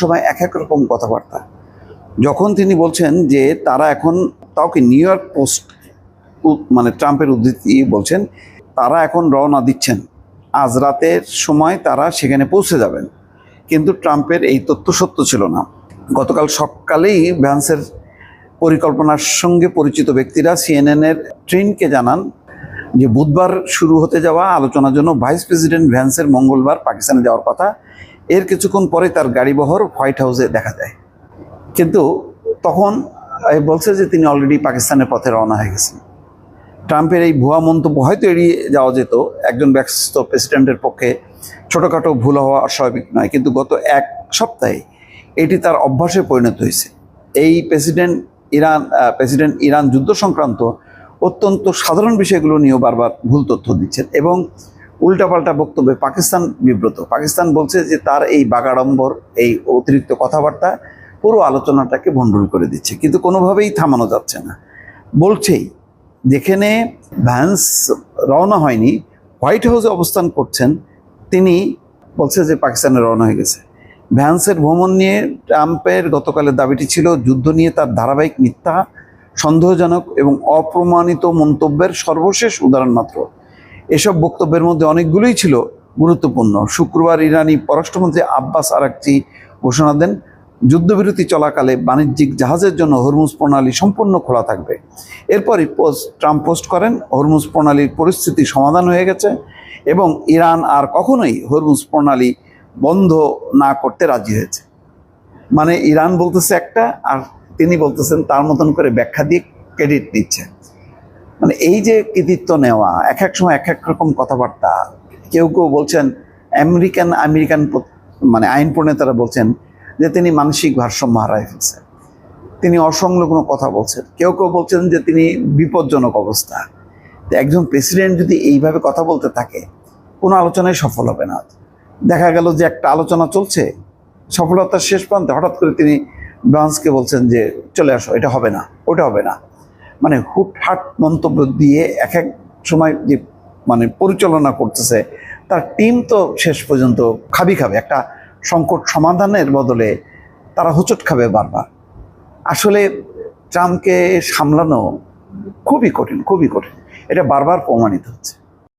সময় এক এক রকম কথাবার্তা। যখন তিনি বলছেন যে তারা এখন কাউকে নিউ ইয়র্ক পোস্ট মানে ট্রাম্পের উদ্ধৃতি বলছেন তারা এখন রওনা দিচ্ছেন, আজ রাতের সময় তারা সেখানে পৌঁছে যাবেন, কিন্তু ট্রাম্পের এই তথ্য সত্য ছিল না। গতকাল সকালেই ভ্যান্সের পরিকল্পনার সঙ্গে পরিচিত ব্যক্তিরা সিএনএনের ট্রেনকে জানান যে বুধবার শুরু হতে যাওয়া আলোচনার জন্য ভাইস প্রেসিডেন্ট ভ্যান্সের মঙ্গলবার পাকিস্তানে যাওয়ার কথা। এর কিছুক্ষণ পরে তার গাড়িবহর হোয়াইট হাউসে দেখা যায়, কিন্তু তখন বলছে যে তিনি অলরেডি পাকিস্তানের পথে রওনা হয়ে গেছেন। ট্রাম্পের এই ভুয়া মন্তব্য হয়তো এড়িয়ে যাওয়া যেত, একজন ব্যস্ত প্রেসিডেন্টের পক্ষে ছোটোখাটো ভুল হওয়া অস্বাভাবিক নয়, কিন্তু গত এক সপ্তাহে এটি তার অভ্যাসে পরিণত হয়েছে। এই প্রেসিডেন্ট ইরান যুদ্ধ সংক্রান্ত অত্যন্ত সাধারণ বিষয়গুলো নিয়েও বারবার ভুল তথ্য দিচ্ছেন এবং উল্টাপাল্টা বক্তব্যে পাকিস্তান বিব্রত। পাকিস্তান বলছে যে তার এই বাগাড়ম্বর, এই অতিরিক্ত কথাবার্তা পুরো আলোচনাটাকে ভণ্ডুল করে দিচ্ছে, কিন্তু কোনোভাবেই থামানো যাচ্ছে না। বলছেই যেখানে ভ্যান্স রওনা হয়নি, হোয়াইট হাউসে অবস্থান করছেন, তিনি বলছে যে পাকিস্তানে রওনা হয়ে গেছে। ভ্যান্সের ভ্রমণ নিয়ে ট্রাম্পের গতকালের দাবিটি ছিল যুদ্ধ নিয়ে তার ধারাবাহিক মিথ্যা, সন্দেহজনক এবং অপ্রমাণিত মন্তব্যের সর্বশেষ উদাহরণ মাত্র। এসব বক্তব্যের মধ্যে অনেকগুলোই ছিল গুরুত্বপূর্ণ। শুক্রবার ইরানি পররাষ্ট্রমন্ত্রী আব্বাস আরাকচি ঘোষণা দেন যুদ্ধবিরতি চলাকালে বাণিজ্যিক জাহাজের জন্য হরমুজ প্রণালী সম্পূর্ণ খোলা থাকবে। এরপরই ট্রাম্প পোস্ট করেন হরমুজ প্রণালীর পরিস্থিতি সমাধান হয়ে গেছে এবং ইরান আর কখনোই হরমুজ প্রণালী বন্ধ না করতে রাজি হয়েছে। মানে ইরান বলতেছে একটা, আর তিনি বলতেছেন তার মতন করে ব্যাখ্যা দিয়ে ক্রেডিট নিচ্ছে। মানে এই যে কৃতিত্ব নেওয়া, এক এক সময় এক এক রকম কথাবার্তা। কেউ কেউ বলছেন আমেরিকান মানে আইন প্রণেতারা বলছেন যে তিনি মানসিক ভারসাম্য হারায় ফেলছেন, তিনি অসংলগ্ন কথা বলছেন। কেউ কেউ বলছেন যে তিনি বিপজ্জনক অবস্থা। একজন প্রেসিডেন্ট যদি এইভাবে কথা বলতে থাকে, কোনো আলোচনায় সফল হবে না। দেখা গেল যে একটা আলোচনা চলছে, সফলতার শেষ প্রান্তে হঠাৎ করে তিনি ভ্যান্সকে বলছেন যে চলে আসো, এটা হবে না, ওটা হবে না। মানে হুটহাট মন্তব্য দিয়ে এক এক সময় যে মানে পরিচালনা করতেছে, তার টিম তো শেষ পর্যন্ত খাবে। একটা সংকট সমাধানের বদলে তারা হোঁচট খাবে বারবার। আসলে ট্রাম্পকে সামলানো খুবই কঠিন, খুবই কঠিন। এটা বারবার প্রমাণিত হচ্ছে।